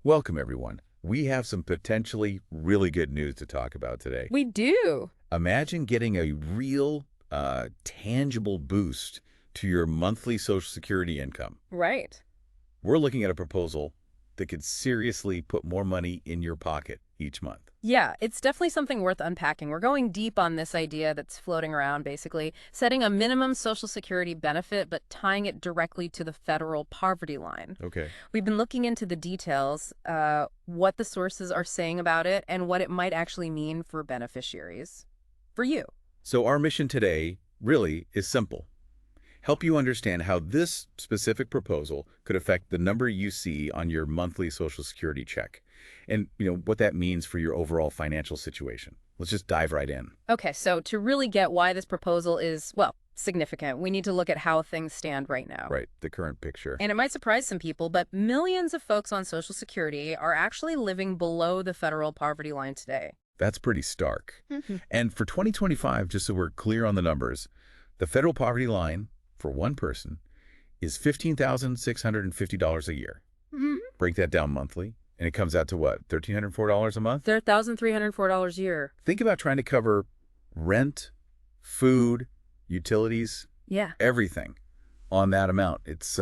Welcome, everyone. We have some potentially really good news to talk about today. We do. Imagine getting a real, tangible boost to your monthly Social Security income. Right. We're looking at a proposal that could seriously put more money in your pocket each month. Yeah, it's definitely something worth unpacking. We're going deep on this idea that's floating around, basically, setting a minimum Social Security benefit, but tying it directly to the federal poverty line. Okay. We've been looking into the details, what the sources are saying about it, and what it might actually mean for beneficiaries. For you. So our mission today really is simple. Help you understand how this specific proposal could affect the number you see on your monthly Social Security check and, what that means for your overall financial situation. Let's just dive right in. Okay, so to really get why this proposal is, well, significant, we need to look at how things stand right now. Right, the current picture. And it might surprise some people, but millions of folks on Social Security are actually living below the federal poverty line today. That's pretty stark. Mm-hmm. And for 2025, just so we're clear on the numbers, the federal poverty line for one person is $15,650 a year. Mm-hmm. Break that down monthly, and it comes out to what, $1,304 a month? They're $1,304 a year. Think about trying to cover rent, food, utilities, Yeah. everything on that amount. It's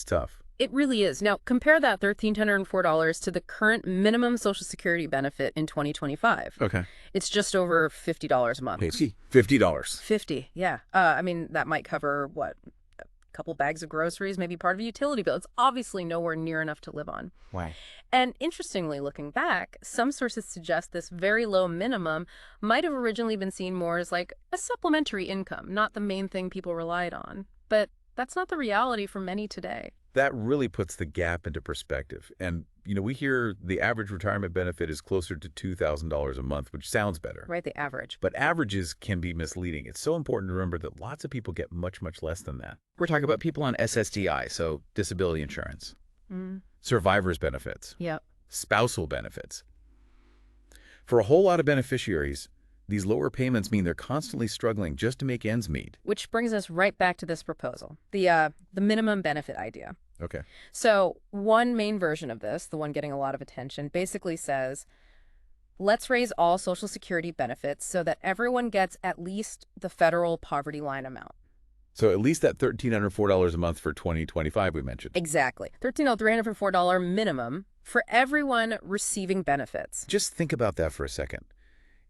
tough. It really is. Now, compare that $1,304 to the current minimum Social Security benefit in 2025. Okay. It's just over $50 a month. Hey, $50. 50, yeah. That might cover, what, a couple bags of groceries, maybe part of a utility bill. It's obviously nowhere near enough to live on. Why? And interestingly, looking back, some sources suggest this very low minimum might have originally been seen more as like a supplementary income, not the main thing people relied on. But that's not the reality for many today. That really puts the gap into perspective. And, we hear the average retirement benefit is closer to $2,000 a month, which sounds better. Right, the average. But averages can be misleading. It's so important to remember that lots of people get much, much less than that. We're talking about people on SSDI, so disability insurance, survivor's benefits, Yep. spousal benefits. For a whole lot of beneficiaries, these lower payments mean they're constantly struggling just to make ends meet. Which brings us right back to this proposal, the minimum benefit idea. Okay. So one main version of this, the one getting a lot of attention, basically says, let's raise all Social Security benefits so that everyone gets at least the federal poverty line amount. So at least that $1,304 a month for 2025 we mentioned. Exactly. $13,304 minimum for everyone receiving benefits. Just think about that for a second.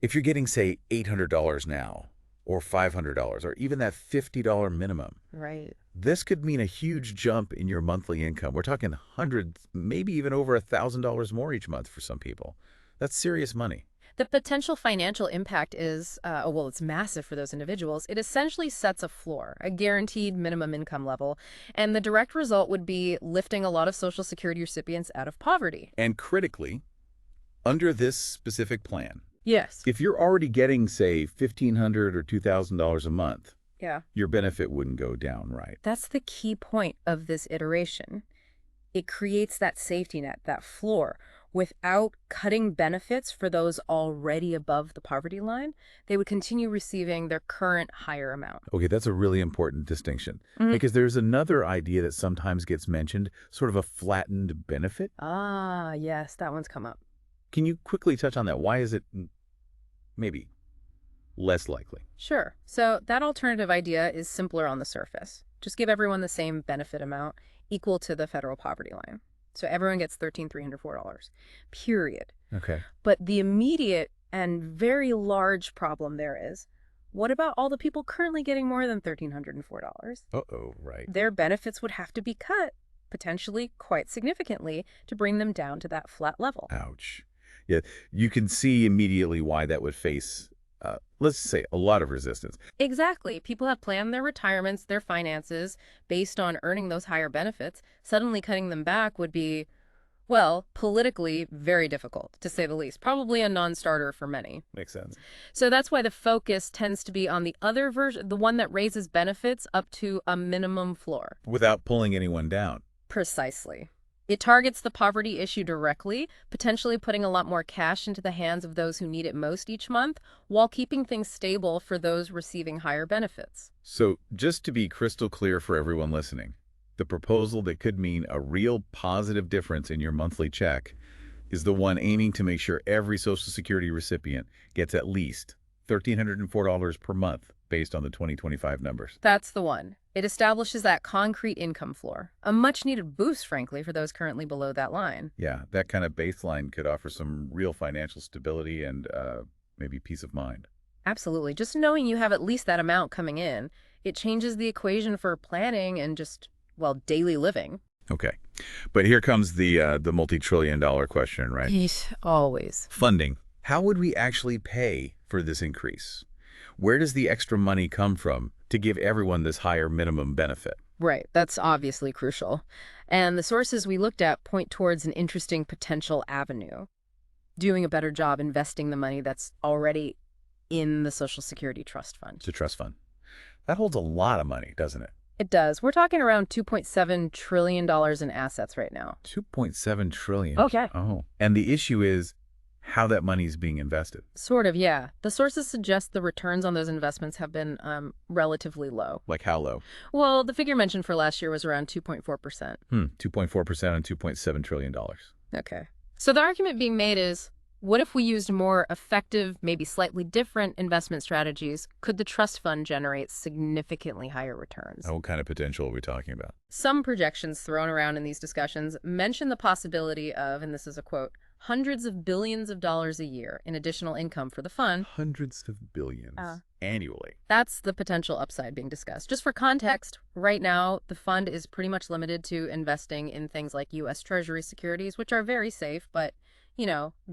If you're getting, say, $800 now, or $500, or even that $50 minimum, Right. this could mean a huge jump in your monthly income. We're talking hundreds, maybe even over $1,000 more each month for some people. That's serious money. The potential financial impact is, it's massive for those individuals. It essentially sets a floor, a guaranteed minimum income level, and the direct result would be lifting a lot of Social Security recipients out of poverty. And critically, under this specific plan, Yes. if you're already getting, say, $1,500 or $2,000 a month, Yeah. your benefit wouldn't go down, right? That's the key point of this iteration. It creates that safety net, that floor. Without cutting benefits for those already above the poverty line, they would continue receiving their current higher amount. Okay, that's a really important distinction because there's another idea that sometimes gets mentioned, sort of a flattened benefit. Ah, yes, that one's come up. Can you quickly touch on that? Why is it maybe less likely? Sure. So that alternative idea is simpler on the surface. Just give everyone the same benefit amount equal to the federal poverty line. So everyone gets $13,304, period. Okay. But the immediate and very large problem there is, what about all the people currently getting more than $1,304? Uh-oh, right. Their benefits would have to be cut, potentially quite significantly, to bring them down to that flat level. Ouch. Yeah, you can see immediately why that would face, let's say, a lot of resistance. Exactly. People have planned their retirements, their finances, based on earning those higher benefits. Suddenly cutting them back would be, well, politically very difficult, to say the least. Probably a non-starter for many. Makes sense. So that's why the focus tends to be on the other version, the one that raises benefits up to a minimum floor. Without pulling anyone down. Precisely. It targets the poverty issue directly, potentially putting a lot more cash into the hands of those who need it most each month, while keeping things stable for those receiving higher benefits. So just to be crystal clear for everyone listening, The proposal that could mean a real positive difference in your monthly check is the one aiming to make sure every Social Security recipient gets at least $1,304 per month based on the 2025 numbers. That's the one. It establishes that concrete income floor, a much-needed boost, frankly, for those currently below that line. Yeah, that kind of baseline could offer some real financial stability and maybe peace of mind. Absolutely. Just knowing you have at least that amount coming in, it changes the equation for planning and just, well, daily living. Okay, but here comes the multi-trillion-dollar question, right? Yeesh, always. Funding. How would we actually pay for this increase? Where does the extra money come from to give everyone this higher minimum benefit? Right, that's obviously crucial. And the sources we looked at point towards an interesting potential avenue, doing a better job investing the money that's already in the Social Security Trust Fund. It's a trust fund. That holds a lot of money, doesn't it? It does. We're talking around $2.7 trillion in assets right now. 2.7 trillion. Okay. Oh. And the issue is how that money is being invested. Sort of, yeah. The sources suggest the returns on those investments have been relatively low. Like how low? Well, the figure mentioned for last year was around 2.4%. 2.4% on $2.7 trillion. Okay. So the argument being made is, what if we used more effective, maybe slightly different investment strategies? Could the trust fund generate significantly higher returns? What kind of potential are we talking about? Some projections thrown around in these discussions mention the possibility of, and this is a quote, hundreds of billions of dollars a year in additional income for the fund. Hundreds of billions annually. That's the potential upside being discussed. Just for context, right now, the fund is pretty much limited to investing in things like U.S. Treasury securities, which are very safe, but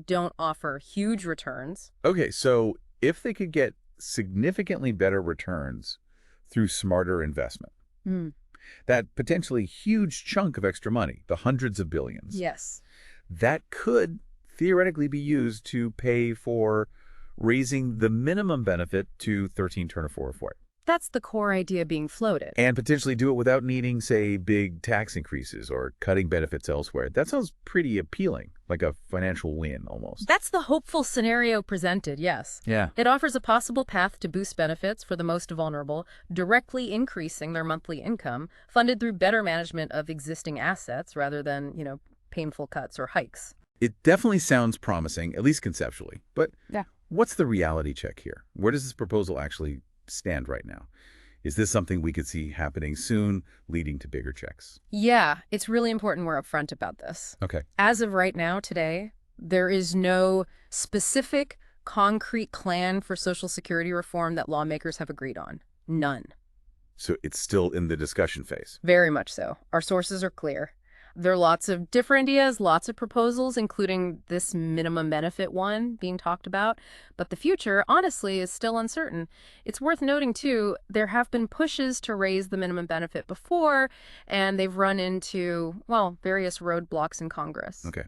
don't offer huge returns. Okay, so if they could get significantly better returns through smarter investment, that potentially huge chunk of extra money, the hundreds of billions, Yes. that could theoretically be used to pay for raising the minimum benefit to 13 turn or 4 for it. That's the core idea being floated. And potentially do it without needing, say, big tax increases or cutting benefits elsewhere. That sounds pretty appealing, like a financial win almost. That's the hopeful scenario presented, yes. Yeah. It offers a possible path to boost benefits for the most vulnerable, directly increasing their monthly income, funded through better management of existing assets rather than, painful cuts or hikes. It definitely sounds promising, at least conceptually. But Yeah. what's the reality check here? Where does this proposal actually stand right now? Is this something we could see happening soon, leading to bigger checks? Yeah, it's really important we're upfront about this. Okay. As of right now, today, there is no specific, concrete plan for Social Security reform that lawmakers have agreed on. None. So it's still in the discussion phase. Very much so. Our sources are clear. There are lots of different ideas, lots of proposals, including this minimum benefit one being talked about. But the future, honestly, is still uncertain. It's worth noting, too, there have been pushes to raise the minimum benefit before, and they've run into, various roadblocks in Congress. Okay.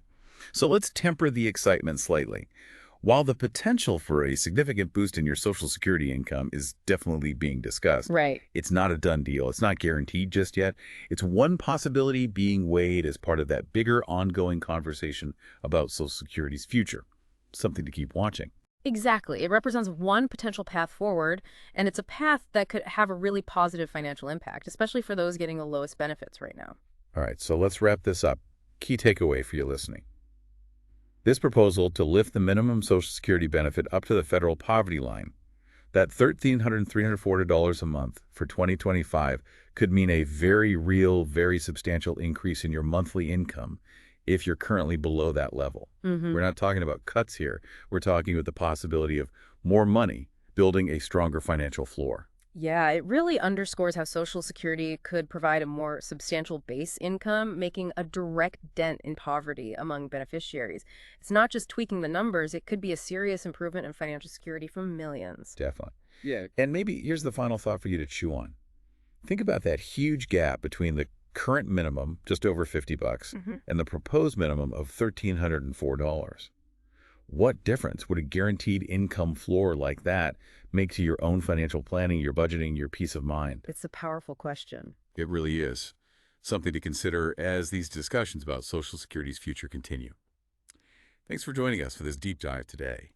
So let's temper the excitement slightly. While the potential for a significant boost in your Social Security income is definitely being discussed, Right. it's not a done deal. It's not guaranteed just yet. It's one possibility being weighed as part of that bigger ongoing conversation about Social Security's future. Something to keep watching. Exactly. It represents one potential path forward, and it's a path that could have a really positive financial impact, especially for those getting the lowest benefits right now. All right, so let's wrap this up. Key takeaway for you listening. This proposal to lift the minimum Social Security benefit up to the federal poverty line, that $1,340 a month for 2025, could mean a very real, very substantial increase in your monthly income if you're currently below that level. We're not talking about cuts here. We're talking about the possibility of more money building a stronger financial floor. Yeah, it really underscores how Social Security could provide a more substantial base income, making a direct dent in poverty among beneficiaries. It's not just tweaking the numbers, it could be a serious improvement in financial security for millions. Definitely. Yeah. And maybe here's the final thought for you to chew on. Think about that huge gap between the current minimum, just over $50, and the proposed minimum of $1,304. What difference would a guaranteed income floor like that make to your own financial planning, your budgeting, your peace of mind? It's a powerful question. It really is. Something to consider as these discussions about Social Security's future continue. Thanks for joining us for this deep dive today.